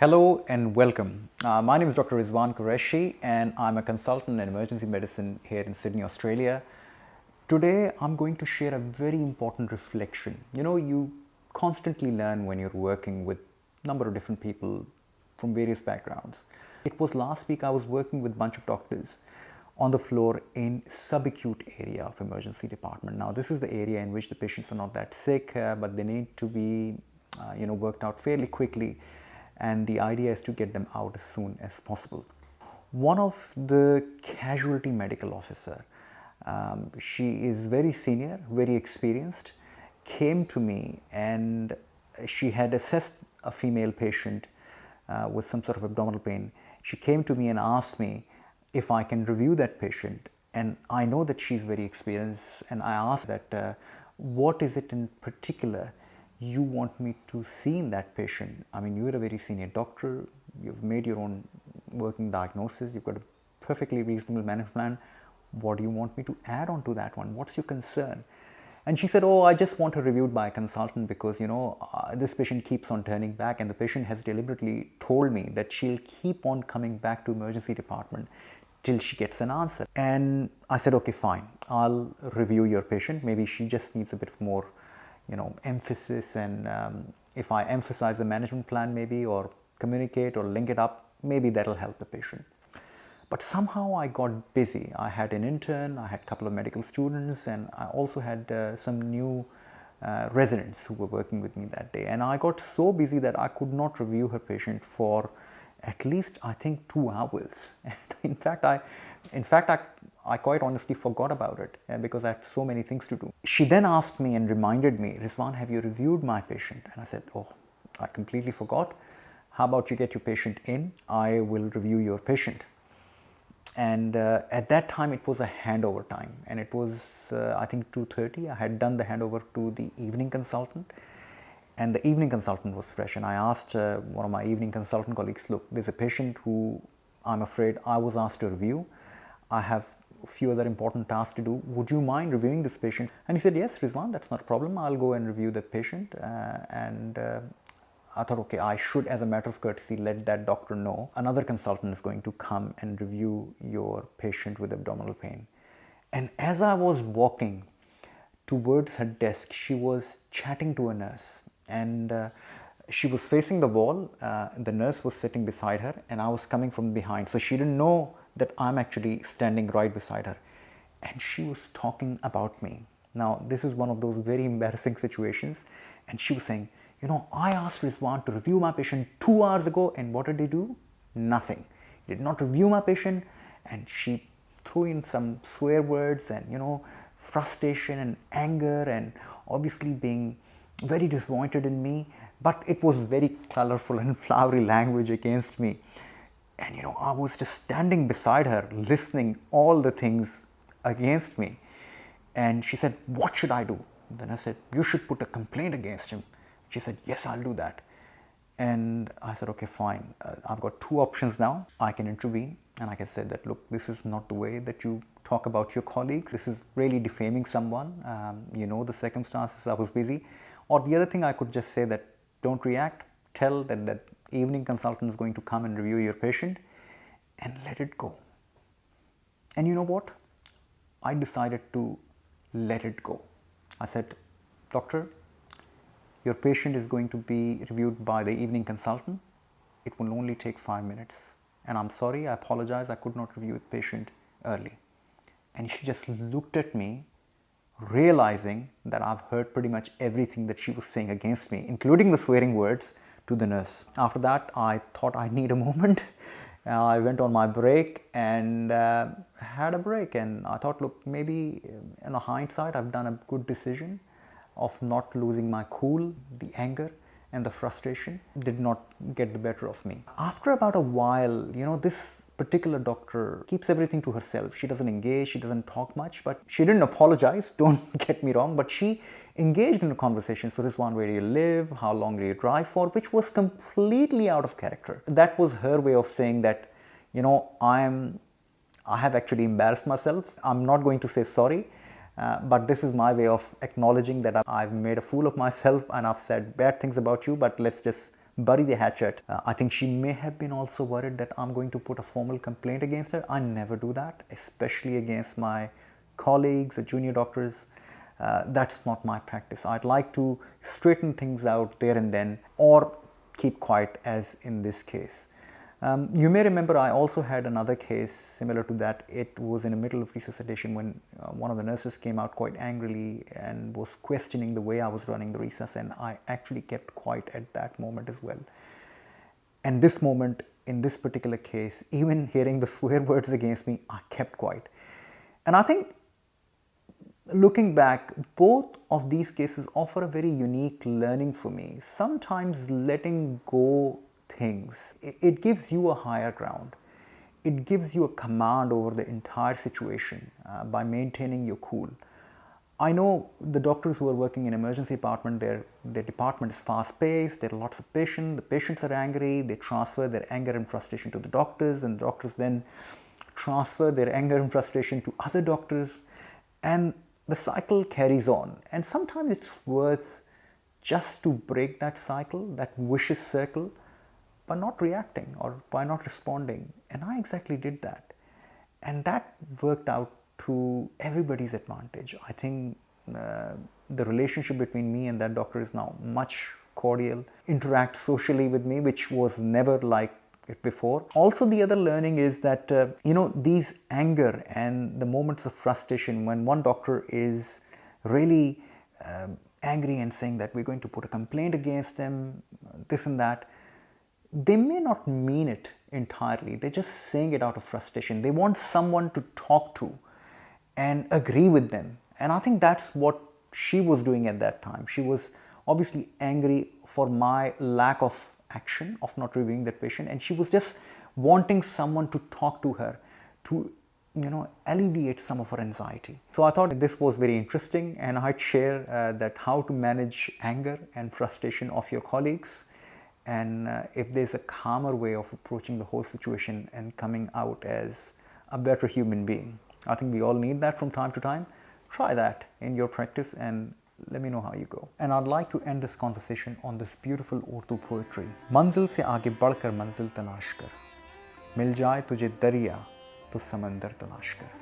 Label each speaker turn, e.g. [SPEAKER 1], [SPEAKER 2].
[SPEAKER 1] Hello and welcome. My name is Dr. Rizwan Qureshi and I'm a consultant in emergency medicine here in Sydney, Australia. Today I'm going to share a very important reflection. You constantly learn when you're working with a number of different people from various backgrounds. It was last week I was working with a bunch of doctors on the floor in subacute area of emergency department. Now this is the area in which the patients are not that sick, but they need to be worked out fairly quickly, and the idea is to get them out as soon as possible. One of the casualty medical officer, she is very senior, very experienced, came to me and she had assessed a female patient with some sort of abdominal pain. She came to me and asked me if I can review that patient, and I know that she's very experienced, and I asked that what is it in particular you want me to see in that patient? I mean, you're a very senior doctor, you've made your own working diagnosis, you've got a perfectly reasonable management plan. What do you want me to add on to that one? What's your concern? And she said, oh, I just want her reviewed by a consultant because, this patient keeps on turning back, and the patient has deliberately told me that she'll keep on coming back to emergency department till she gets an answer. And I said, okay, fine, I'll review your patient. Maybe she just needs a bit more emphasis, and if I emphasize the management plan maybe, or communicate or link it up, maybe that'll help the patient. But somehow I got busy. I had an intern, I had a couple of medical students, and I also had some new residents who were working with me that day. And I got so busy that I could not review her patient for at least, I think, 2 hours. And in fact, I quite honestly forgot about it because I had so many things to do. She then asked me and reminded me, Rizwan, have you reviewed my patient? And I said, oh, I completely forgot. How about you get your patient in? I will review your patient. And at that time, it was a handover time, and it was, I think, 2:30. I had done the handover to the evening consultant, and the evening consultant was fresh. And I asked one of my evening consultant colleagues, look, there's a patient who I'm afraid I was asked to review. I have a few other important tasks to do. Would you mind reviewing this patient? And he said, yes, Rizwan, that's not a problem. I'll go and review the patient. I thought, okay, I should, as a matter of courtesy, let that doctor know another consultant is going to come and review your patient with abdominal pain. And as I was walking towards her desk, she was chatting to a nurse, and she was facing the wall. The nurse was sitting beside her, and I was coming from behind. So she didn't know that I'm actually standing right beside her. And she was talking about me. Now, this is one of those very embarrassing situations. And she was saying, I asked Rizwan to review my patient 2 hours ago, and what did he do? Nothing. He did not review my patient, and she threw in some swear words and, frustration and anger, and obviously being very disappointed in me. But it was very colorful and flowery language against me. And I was just standing beside her, listening all the things against me. And she said, what should I do? Then I said, you should put a complaint against him. She said, yes, I'll do that. And I said, okay, fine. I've got 2 options now. I can intervene, and I can say that, look, this is not the way that you talk about your colleagues. This is really defaming someone. The circumstances, I was busy. Or the other thing, I could just say that don't react. Tell that evening consultant is going to come and review your patient, and let it go. And you know what? I decided to let it go. I said, doctor, your patient is going to be reviewed by the evening consultant. It will only take 5 minutes. And I'm sorry, I apologize, I could not review the patient early. And she just looked at me, realizing that I've heard pretty much everything that she was saying against me, including the swearing words to the nurse. After that, I thought I need a moment. I went on my break and had a break. And I thought, look, maybe in hindsight, I've done a good decision of not losing my cool. The anger and the frustration did not get the better of me. After about a while, this particular doctor keeps everything to herself. She doesn't engage, she doesn't talk much, but she didn't apologize, don't get me wrong, but she engaged in a conversation. So, Rizwan, where do you live? How long do you drive for? Which was completely out of character. That was her way of saying that, I have actually embarrassed myself. I'm not going to say sorry. But this is my way of acknowledging that I've made a fool of myself and I've said bad things about you, but let's just bury the hatchet. I think she may have been also worried that I'm going to put a formal complaint against her. I never do that, especially against my colleagues or junior doctors. That's not my practice. I'd like to straighten things out there and then, or keep quiet, as in this case. You may remember I also had another case similar to that. It was in the middle of resuscitation when one of the nurses came out quite angrily and was questioning the way I was running the resus, and I actually kept quiet at that moment as well. And this moment, in this particular case, even hearing the swear words against me, I kept quiet. And I think, looking back, both of these cases offer a very unique learning for me. Sometimes letting go things, it gives you a higher ground. It gives you a command over the entire situation by maintaining your cool. I know the doctors who are working in emergency department, their department is fast paced, there are lots of patients, the patients are angry, they transfer their anger and frustration to the doctors, and the doctors then transfer their anger and frustration to other doctors, and the cycle carries on. And sometimes it's worth just to break that cycle, that vicious circle, by not reacting or by not responding. And I exactly did that. And that worked out to everybody's advantage. I think the relationship between me and that doctor is now much cordial, interact socially with me, which was never like it before. Also, the other learning is that, these anger and the moments of frustration when one doctor is really angry and saying that we're going to put a complaint against them, this and that, they may not mean it entirely. They're just saying it out of frustration. They want someone to talk to and agree with them. And I think that's what she was doing at that time. She was obviously angry for my lack of action, of not reviewing that patient, and she was just wanting someone to talk to her, to alleviate some of her anxiety. So I thought this was very interesting, and I'd share that how to manage anger and frustration of your colleagues, and if there's a calmer way of approaching the whole situation and coming out as a better human being. I think we all need that from time to time. Try that in your practice and let me know how you go. And I'd like to end this conversation on this beautiful Urdu poetry. मंजिल से आगे बढ़कर मंजिल तलाश कर, मिल जाए तुझे दरिया तो समंदर तलाश कर.